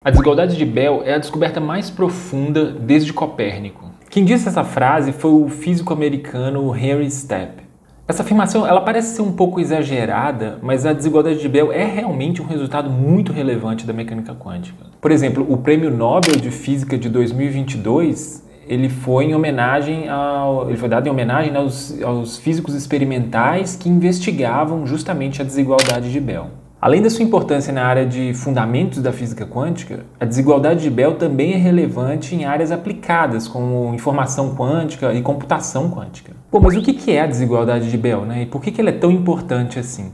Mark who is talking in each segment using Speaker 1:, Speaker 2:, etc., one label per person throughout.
Speaker 1: A desigualdade de Bell é a descoberta mais profunda desde Copérnico. Quem disse essa frase foi o físico americano Henry Stepp. Essa afirmação ela parece ser um pouco exagerada, mas a desigualdade de Bell é realmente um resultado muito relevante da mecânica quântica. Por exemplo, o Prêmio Nobel de Física de 2022 ele foi dado em homenagem aos físicos experimentais que investigavam justamente a desigualdade de Bell. Além da sua importância na área de fundamentos da física quântica, a desigualdade de Bell também é relevante em áreas aplicadas, como informação quântica e computação quântica. Pô, mas o que é a desigualdade de Bell, né? E por que ela é tão importante assim?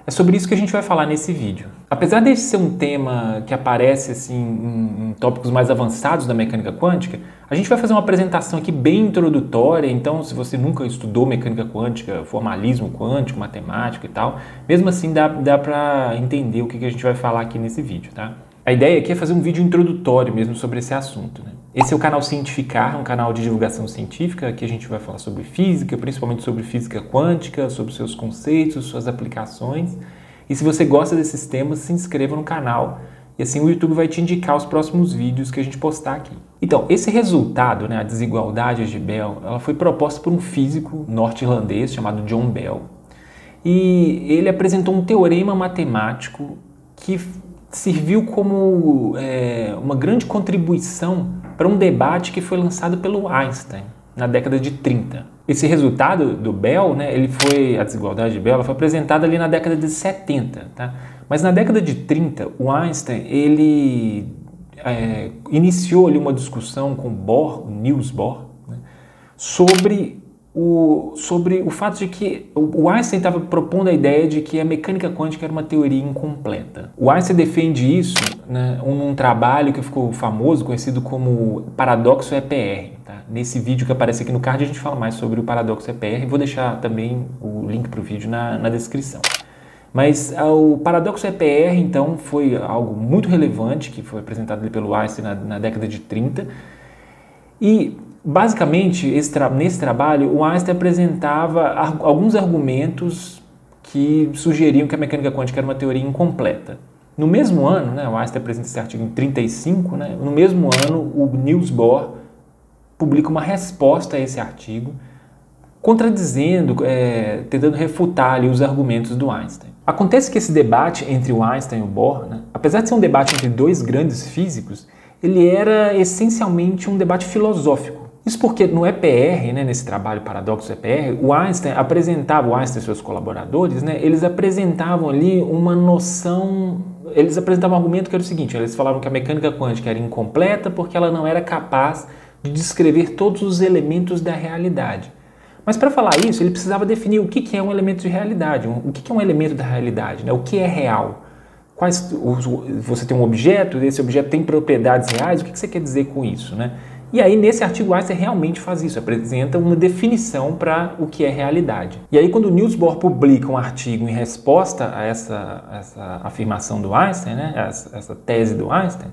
Speaker 1: É sobre isso que a gente vai falar nesse vídeo. Apesar de ser um tema que aparece assim, em tópicos mais avançados da mecânica quântica, a gente vai fazer uma apresentação aqui bem introdutória, então se você nunca estudou mecânica quântica, formalismo quântico, matemática e tal, mesmo assim dá para entender o que a gente vai falar aqui nesse vídeo, tá? A ideia aqui é fazer um vídeo introdutório mesmo sobre esse assunto, né? Esse é o canal Cientificar, um canal de divulgação científica, que a gente vai falar sobre física, principalmente sobre física quântica, sobre seus conceitos, suas aplicações. E se você gosta desses temas, se inscreva no canal e assim o YouTube vai te indicar os próximos vídeos que a gente postar aqui. Então, esse resultado, né, a desigualdade de Bell, ela foi proposta por um físico norte-irlandês chamado John Bell. E ele apresentou um teorema matemático que serviu como uma grande contribuição para um debate que foi lançado pelo Einstein na década de 30. Esse resultado do Bell, né, a desigualdade de Bell, ela foi apresentada ali na década de 70, tá? Mas na década de 30, o Einstein ele iniciou ali uma discussão com Bohr, o Niels Bohr, né, sobre o fato de que o Einstein estava propondo a ideia de que a mecânica quântica era uma teoria incompleta. O Einstein defende isso, né, num trabalho que ficou famoso, conhecido como paradoxo EPR. Tá? Nesse vídeo que aparece aqui no card a gente fala mais sobre o paradoxo EPR. Vou deixar também o link para o vídeo na descrição. Mas o paradoxo EPR, então, foi algo muito relevante que foi apresentado ali pelo Einstein na década de 30. E basicamente, nesse trabalho, o Einstein apresentava alguns argumentos que sugeriam que a mecânica quântica era uma teoria incompleta. No mesmo ano, né, o Einstein apresenta esse artigo em 35, né, no mesmo ano o Niels Bohr publica uma resposta a esse artigo, contradizendo, tentando refutar ali os argumentos do Einstein. Acontece que esse debate entre o Einstein e o Bohr, né, apesar de ser um debate entre dois grandes físicos, ele era essencialmente um debate filosófico. Isso porque no EPR, né, nesse trabalho Paradoxo EPR, o Einstein e seus colaboradores, né, eles apresentavam ali uma noção, eles apresentavam um argumento que era o seguinte, eles falavam que a mecânica quântica era incompleta porque ela não era capaz de descrever todos os elementos da realidade. Mas para falar isso, ele precisava definir o que é um elemento de realidade, o que é um elemento da realidade, né, o que é real. Você tem um objeto, esse objeto tem propriedades reais, o que você quer dizer com isso, né? E aí, nesse artigo, Einstein realmente faz isso, apresenta uma definição para o que é realidade. E aí, quando o Niels Bohr publica um artigo em resposta a essa afirmação do Einstein, né, essa tese do Einstein,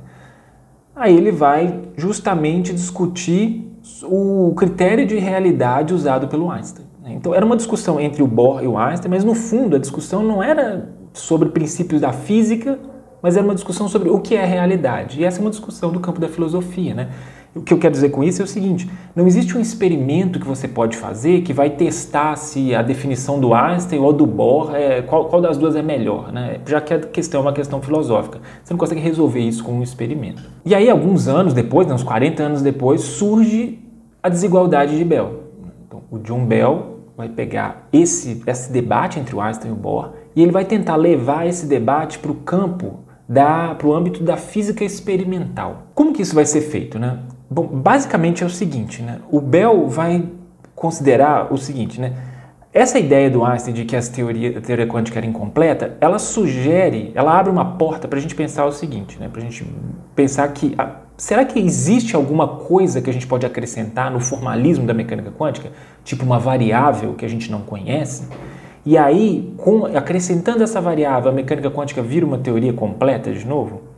Speaker 1: aí ele vai justamente discutir o critério de realidade usado pelo Einstein. Então, era uma discussão entre o Bohr e o Einstein, mas no fundo a discussão não era sobre princípios da física, mas era uma discussão sobre o que é realidade. E essa é uma discussão do campo da filosofia, né? O que eu quero dizer com isso é o seguinte, não existe um experimento que você pode fazer que vai testar se a definição do Einstein ou do Bohr, qual das duas é melhor, né? Já que a questão é uma questão filosófica. Você não consegue resolver isso com um experimento. E aí, alguns anos depois, uns 40 anos depois, surge a desigualdade de Bell. Então, o John Bell vai pegar esse debate entre o Einstein e o Bohr e ele vai tentar levar esse debate para o campo, para o âmbito da física experimental. Como que isso vai ser feito, né? Bom, basicamente é o seguinte, né? O Bell vai considerar o seguinte, né? Essa ideia do Einstein de que a teoria quântica era incompleta, ela abre uma porta para a gente pensar o seguinte, né? Para a gente pensar que, será que existe alguma coisa que a gente pode acrescentar no formalismo da mecânica quântica? Tipo uma variável que a gente não conhece? E aí, acrescentando essa variável, a mecânica quântica vira uma teoria completa de novo?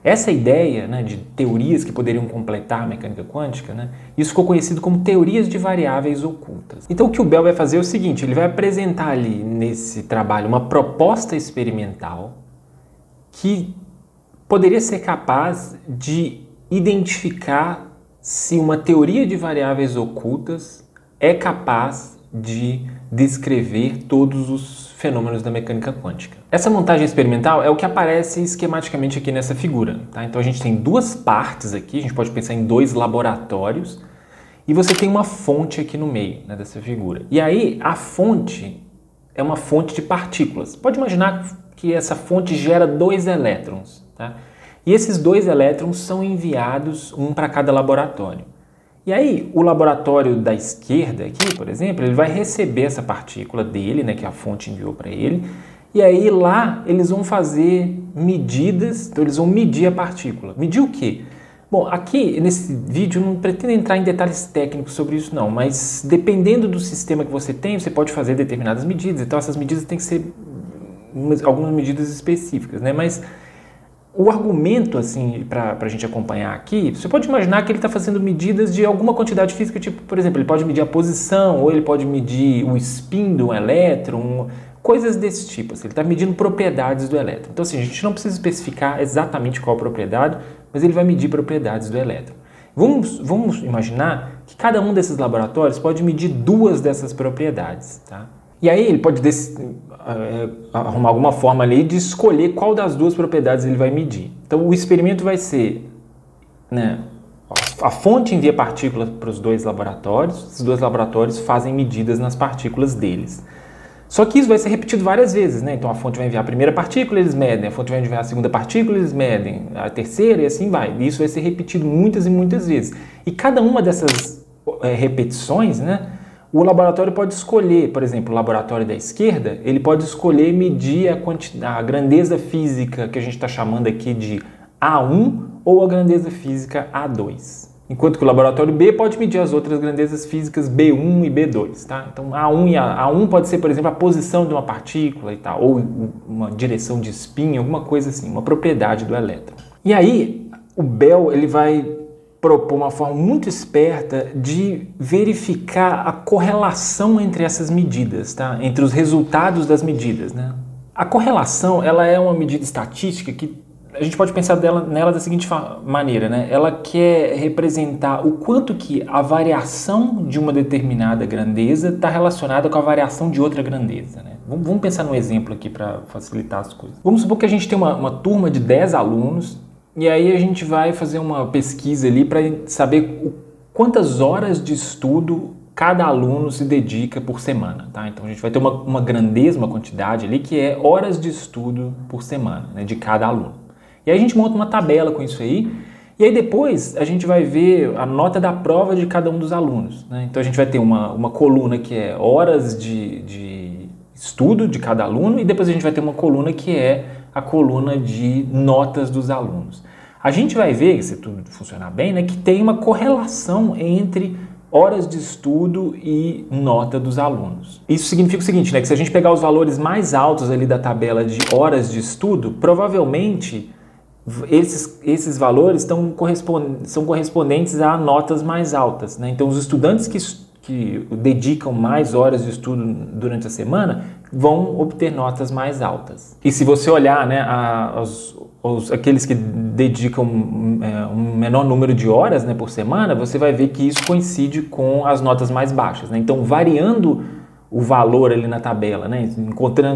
Speaker 1: Essa ideia, né, de teorias que poderiam completar a mecânica quântica, né, isso ficou conhecido como teorias de variáveis ocultas. Então o que o Bell vai fazer é o seguinte, ele vai apresentar ali nesse trabalho uma proposta experimental que poderia ser capaz de identificar se uma teoria de variáveis ocultas é capaz de descrever todos os fenômenos da mecânica quântica. Essa montagem experimental é o que aparece esquematicamente aqui nessa figura, tá? Então a gente tem duas partes aqui, a gente pode pensar em dois laboratórios, e você tem uma fonte aqui no meio, né, dessa figura. E aí a fonte é uma fonte de partículas. Pode imaginar que essa fonte gera 2 elétrons, tá? E esses 2 elétrons são enviados um para cada laboratório. E aí, o laboratório da esquerda aqui, por exemplo, ele vai receber essa partícula dele, né, que a fonte enviou para ele, e aí lá eles vão fazer medidas, então eles vão medir a partícula. Medir o quê? Bom, aqui nesse vídeo eu não pretendo entrar em detalhes técnicos sobre isso não, mas dependendo do sistema que você tem, você pode fazer determinadas medidas, então essas medidas têm que ser algumas medidas específicas, né? Mas o argumento, assim, para a gente acompanhar aqui, você pode imaginar que ele está fazendo medidas de alguma quantidade física, tipo, por exemplo, ele pode medir a posição, ou ele pode medir o spin do elétron, coisas desse tipo, assim, ele está medindo propriedades do elétron. Então, assim, a gente não precisa especificar exatamente qual propriedade, mas ele vai medir propriedades do elétron. Vamos imaginar que cada um desses laboratórios pode medir 2 dessas propriedades, tá? E aí ele pode arrumar alguma forma ali de escolher qual das 2 propriedades ele vai medir. Então o experimento vai ser, né, a fonte envia partículas para os 2 laboratórios, esses 2 laboratórios fazem medidas nas partículas deles. Só que isso vai ser repetido várias vezes, né? Então a fonte vai enviar a primeira partícula, eles medem, a fonte vai enviar a segunda partícula, eles medem, a terceira e assim vai. E isso vai ser repetido muitas e muitas vezes. E cada uma dessas repetições, né, o laboratório pode escolher, por exemplo, o laboratório da esquerda, ele pode escolher medir a grandeza física que a gente está chamando aqui de A1 ou a grandeza física A2. Enquanto que o laboratório B pode medir as outras grandezas físicas B1 e B2, tá? Então A1 e A1 pode ser, por exemplo, a posição de uma partícula e tal, ou uma direção de spin, alguma coisa assim, uma propriedade do elétron. E aí o Bell ele vai propor uma forma muito esperta de verificar a correlação entre essas medidas, tá? Entre os resultados das medidas, né? A correlação ela é uma medida estatística que a gente pode pensar nela da seguinte maneira, né? Ela quer representar o quanto que a variação de uma determinada grandeza está relacionada com a variação de outra grandeza, né? Vamos pensar num exemplo aqui para facilitar as coisas. Vamos supor que a gente tem uma turma de 10 alunos e aí a gente vai fazer uma pesquisa ali para saber quantas horas de estudo cada aluno se dedica por semana, tá? Então a gente vai ter uma grandeza, uma quantidade ali que é horas de estudo por semana, né, de cada aluno. E aí a gente monta uma tabela com isso aí, e aí depois a gente vai ver a nota da prova de cada um dos alunos, né? Então a gente vai ter uma coluna que é horas de estudo de cada aluno, e depois a gente vai ter uma coluna que é a coluna de notas dos alunos. A gente vai ver, se tudo funcionar bem, né, que tem uma correlação entre horas de estudo e nota dos alunos. Isso significa o seguinte, né, que se a gente pegar os valores mais altos ali da tabela de horas de estudo, provavelmente esses valores são correspondentes a notas mais altas, né? Então os estudantes que dedicam mais horas de estudo durante a semana vão obter notas mais altas. E se você olhar, né, aqueles que dedicam um menor número de horas, né, por semana, você vai ver que isso coincide com as notas mais baixas, né? Então, variando o valor ali na tabela, né,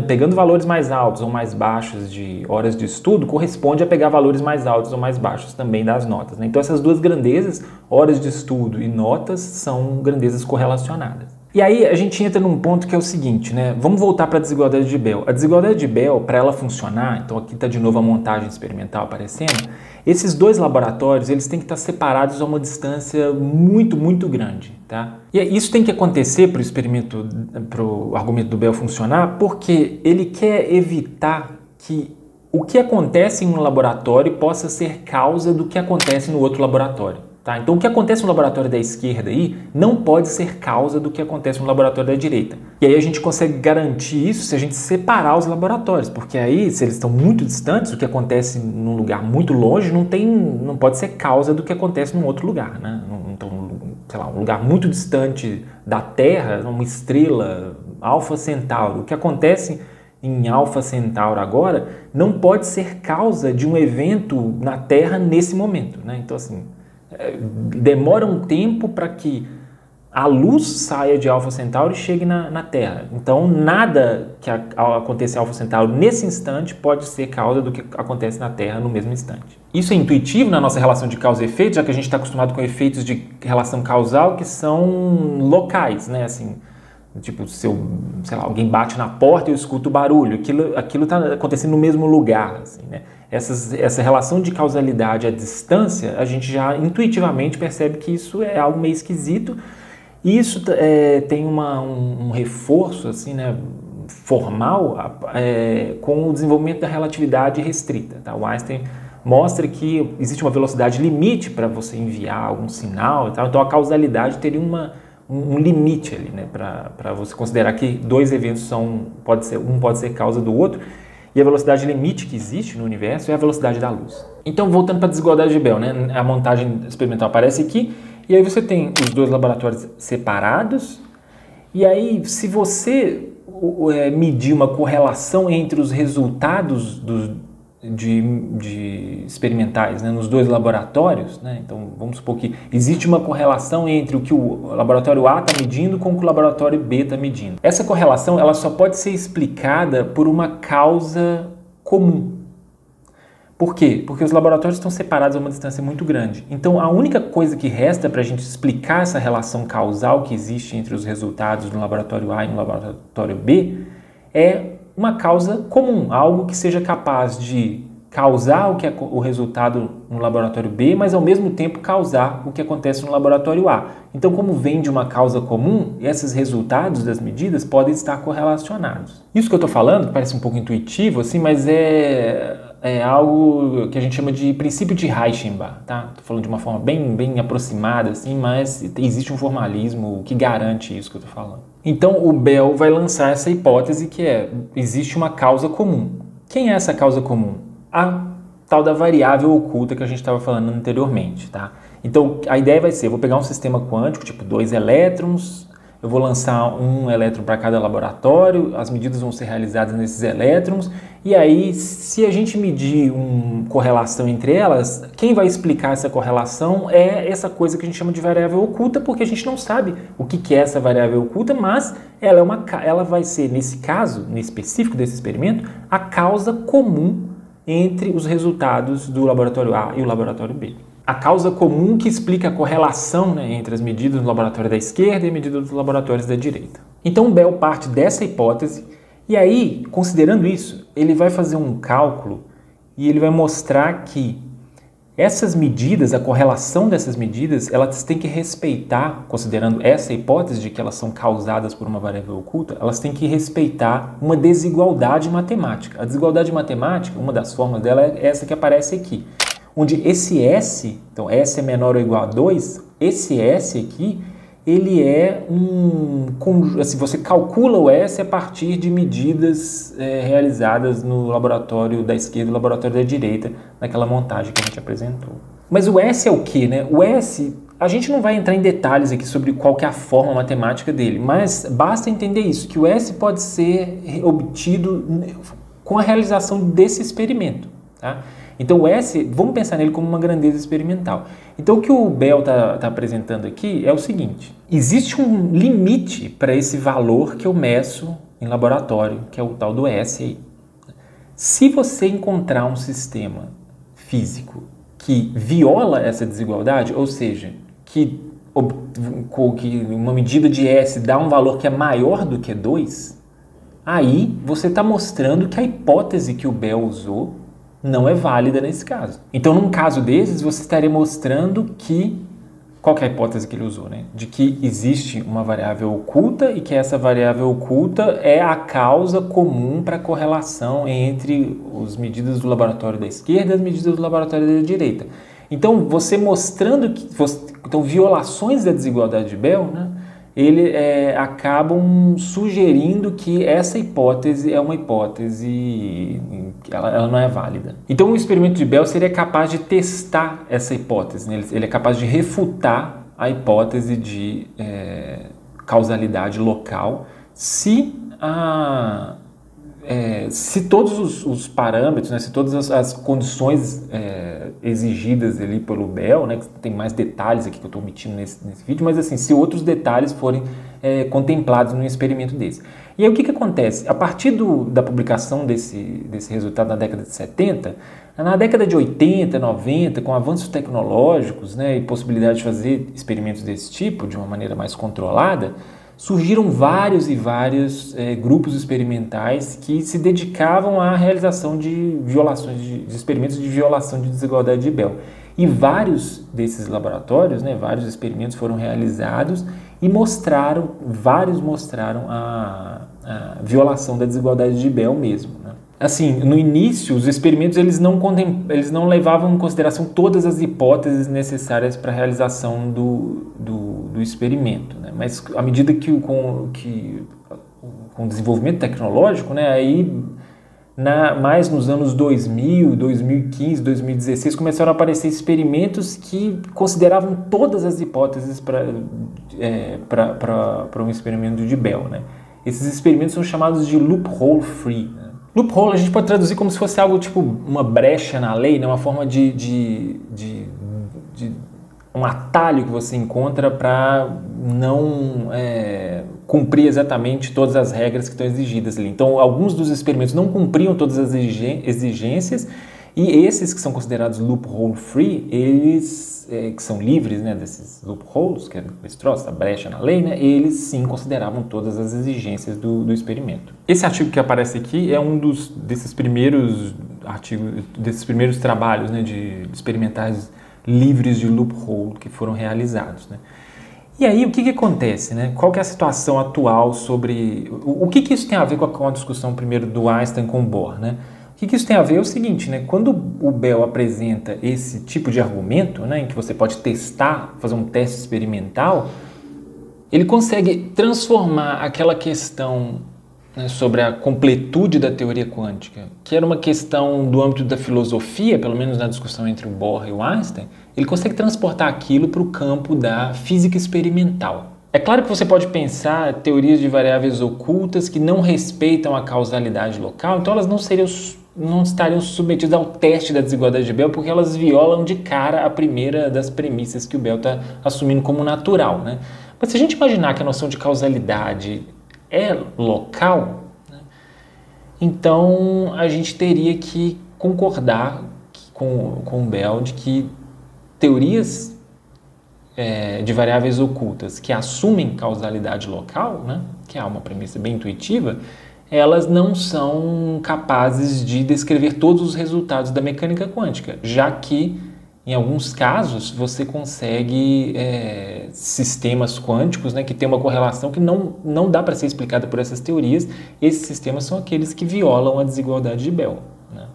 Speaker 1: pegando valores mais altos ou mais baixos de horas de estudo, corresponde a pegar valores mais altos ou mais baixos também das notas, né? Então, essas 2 grandezas, horas de estudo e notas, são grandezas correlacionadas. E aí a gente entra num ponto que é o seguinte, né? Vamos voltar para a desigualdade de Bell. A desigualdade de Bell, para ela funcionar, então aqui está de novo a montagem experimental aparecendo, esses 2 laboratórios eles têm que estar separados a uma distância muito, muito grande, tá? E isso tem que acontecer para o argumento do Bell funcionar, porque ele quer evitar que o que acontece em um laboratório possa ser causa do que acontece no outro laboratório. Tá? Então o que acontece no laboratório da esquerda aí não pode ser causa do que acontece no laboratório da direita. E aí a gente consegue garantir isso se a gente separar os laboratórios, porque aí se eles estão muito distantes, o que acontece num lugar muito longe não pode ser causa do que acontece num outro lugar, né? Então, sei lá, um lugar muito distante da Terra, uma estrela Alpha Centauro, o que acontece em Alpha Centauro agora não pode ser causa de um evento na Terra nesse momento, né? Então, assim, demora um tempo para que a luz saia de Alpha Centauri e chegue na Terra. Então, nada que aconteça em Alpha Centauri nesse instante pode ser causa do que acontece na Terra no mesmo instante. Isso é intuitivo na nossa relação de causa e efeito, já que a gente está acostumado com efeitos de relação causal que são locais, né? Assim, tipo, sei lá, alguém bate na porta e eu escuto o barulho. Aquilo está acontecendo no mesmo lugar, assim, né? Essa relação de causalidade à distância, a gente já intuitivamente percebe que isso é algo meio esquisito. E isso tem um reforço assim, né, formal com o desenvolvimento da relatividade restrita. Tá? O Einstein mostra que existe uma velocidade limite para você enviar algum sinal e tal. Então a causalidade teria um limite ali, né, para você considerar que dois eventos um pode ser causa do outro. E a velocidade limite que existe no universo é a velocidade da luz. Então, voltando para a desigualdade de Bell, né, a montagem experimental aparece aqui. E aí você tem os dois laboratórios separados, e aí se você medir uma correlação entre os resultados de experimentais, né, nos dois laboratórios, né, então vamos supor que existe uma correlação entre o que o laboratório A está medindo com o que o laboratório B está medindo. Essa correlação ela só pode ser explicada por uma causa comum. Por quê? Porque os laboratórios estão separados a uma distância muito grande. Então, a única coisa que resta para a gente explicar essa relação causal que existe entre os resultados no laboratório A e no laboratório B é uma causa comum, algo que seja capaz de causar o resultado no laboratório B, mas ao mesmo tempo causar o que acontece no laboratório A. Então, como vem de uma causa comum, esses resultados das medidas podem estar correlacionados. Isso que eu estou falando parece um pouco intuitivo, assim, mas é algo que a gente chama de princípio de Reichenbach, tá? Estou falando de uma forma bem aproximada, assim, mas existe um formalismo que garante isso que eu estou falando. Então, o Bell vai lançar essa hipótese que existe uma causa comum. Quem é essa causa comum? A tal da variável oculta que a gente estava falando anteriormente, tá? Então, a ideia vai ser, eu vou pegar um sistema quântico, tipo 2 elétrons, eu vou lançar um elétron para cada laboratório, as medidas vão ser realizadas nesses elétrons, e aí, se a gente medir uma correlação entre elas, quem vai explicar essa correlação é essa coisa que a gente chama de variável oculta, porque a gente não sabe o que é essa variável oculta, mas ela vai ser, nesse caso, nesse específico desse experimento, a causa comum entre os resultados do laboratório A e o laboratório B. A causa comum que explica a correlação, né, entre as medidas do laboratório da esquerda e a medida dos laboratórios da direita. Então, o Bell parte dessa hipótese e aí, considerando isso, ele vai fazer um cálculo e ele vai mostrar que essas medidas, a correlação dessas medidas, elas têm que respeitar, considerando essa hipótese de que elas são causadas por uma variável oculta, elas têm que respeitar uma desigualdade matemática. A desigualdade matemática, uma das formas dela é essa que aparece aqui, onde esse S, então S é menor ou igual a 2, esse S aqui, ele é assim, você calcula o S a partir de medidas realizadas no laboratório da esquerda e no laboratório da direita, naquela montagem que a gente apresentou. Mas o S é o quê, né? O S, a gente não vai entrar em detalhes aqui sobre qual que é a forma matemática dele, mas basta entender isso, que o S pode ser obtido com a realização desse experimento, tá? Então o S, vamos pensar nele como uma grandeza experimental. Então o que o Bell está apresentando aqui é o seguinte: existe um limite para esse valor que eu meço em laboratório, que é o tal do S aí. Se você encontrar um sistema físico que viola essa desigualdade, ou seja, que uma medida de S dá um valor que é maior do que 2, aí você está mostrando que a hipótese que o Bell usou não é válida nesse caso. Então, num caso desses, você estaria mostrando que... Qual que é a hipótese que ele usou, né? De que existe uma variável oculta e que essa variável oculta é a causa comum para a correlação entre as medidas do laboratório da esquerda e as medidas do laboratório da direita. Então, você mostrando que... Então, violações da desigualdade de Bell, né? Acabam sugerindo que essa hipótese é uma hipótese que ela não é válida. Então o experimento de Bell seria capaz de testar essa hipótese, né? Ele é capaz de refutar a hipótese de causalidade local se se todos os parâmetros, né, se todas as condições exigidas ali pelo Bell, né, que tem mais detalhes aqui que eu estou omitindo nesse vídeo, mas assim, se outros detalhes forem contemplados num experimento desse. E aí o que acontece? A partir da publicação desse resultado na década de 70, na década de 80, 90, com avanços tecnológicos, né, e possibilidade de fazer experimentos desse tipo de uma maneira mais controlada, surgiram vários e vários grupos experimentais que se dedicavam à realização de violações, de experimentos de violação de desigualdade de Bell. E vários desses laboratórios, né, vários experimentos foram realizados e vários mostraram a violação da desigualdade de Bell mesmo, né? Assim, no início, os experimentos eles não levavam em consideração todas as hipóteses necessárias para a realização do experimento, né? Mas à medida que com o desenvolvimento tecnológico, né, aí mais nos anos 2000, 2015, 2016, começaram a aparecer experimentos que consideravam todas as hipóteses para um experimento de Bell, né? Esses experimentos são chamados de loophole free, né? Loophole a gente pode traduzir como se fosse algo tipo uma brecha na lei, né? Uma forma de um atalho que você encontra para não cumprir exatamente todas as regras que estão exigidas ali. Então, alguns dos experimentos não cumpriam todas as exigências e esses que são considerados loophole free, eles que são livres, né, desses loopholes, que é esse troço, a brecha na lei, né, eles sim consideravam todas as exigências do experimento. Esse artigo que aparece aqui é um desses primeiros artigos, desses primeiros trabalhos, né, de experimentais livres de loophole que foram realizados, né? E aí, o que acontece, né? Qual que é a situação atual sobre... O que isso tem a ver com a discussão primeiro do Einstein com Bohr, né? O que isso tem a ver é o seguinte, né? Quando o Bell apresenta esse tipo de argumento, né, em que você pode testar, fazer um teste experimental, ele consegue transformar aquela questão, né, sobre a completude da teoria quântica, que era uma questão do âmbito da filosofia, pelo menos na discussão entre o Bohr e o Einstein, ele consegue transportar aquilo para o campo da física experimental. É claro que você pode pensar teorias de variáveis ocultas que não respeitam a causalidade local, então elas não estariam submetidas ao teste da desigualdade de Bell, porque elas violam de cara a primeira das premissas que o Bell está assumindo como natural, né? Mas se a gente imaginar que a noção de causalidade é local, né, então a gente teria que concordar com o Bell de que teorias de variáveis ocultas que assumem causalidade local, né, que é uma premissa bem intuitiva, elas não são capazes de descrever todos os resultados da mecânica quântica, já que, em alguns casos, você consegue sistemas quânticos, né, que têm uma correlação que não dá para ser explicada por essas teorias. Esses sistemas são aqueles que violam a desigualdade de Bell, né?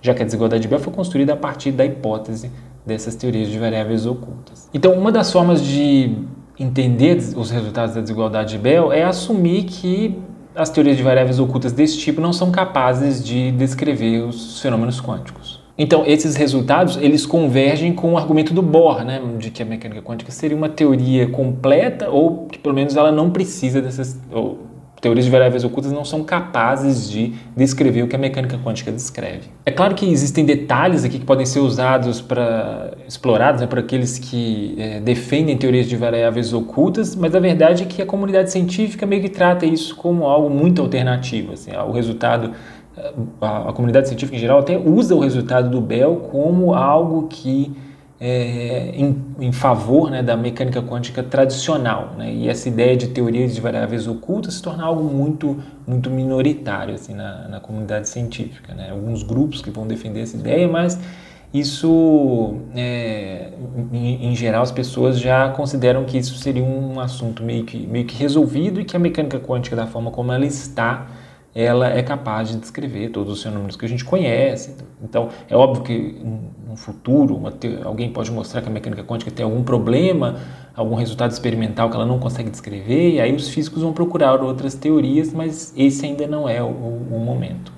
Speaker 1: Já que a desigualdade de Bell foi construída a partir da hipótese dessas teorias de variáveis ocultas. Então, uma das formas de entender os resultados da desigualdade de Bell é assumir que as teorias de variáveis ocultas desse tipo não são capazes de descrever os fenômenos quânticos. Então, esses resultados, eles convergem com o argumento do Bohr, né, de que a mecânica quântica seria uma teoria completa ou que, pelo menos, ela não precisa dessas... Teorias de variáveis ocultas não são capazes de descrever o que a mecânica quântica descreve. É claro que existem detalhes aqui que podem ser usados explorados, né, por aqueles que defendem teorias de variáveis ocultas, mas a verdade é que a comunidade científica meio que trata isso como algo muito alternativo. Assim, o resultado, a comunidade científica em geral até usa o resultado do Bell como algo que em favor, né, da mecânica quântica tradicional, né, e essa ideia de teorias de variáveis ocultas se torna algo muito, muito minoritário assim, na comunidade científica, né? Alguns grupos que vão defender essa ideia, mas isso, em geral, as pessoas já consideram que isso seria um assunto meio que resolvido e que a mecânica quântica, da forma como ela está, ela é capaz de descrever todos os fenômenos que a gente conhece. Então, é óbvio que no futuro alguém pode mostrar que a mecânica quântica tem algum problema, algum resultado experimental que ela não consegue descrever, e aí os físicos vão procurar outras teorias, mas esse ainda não é o momento.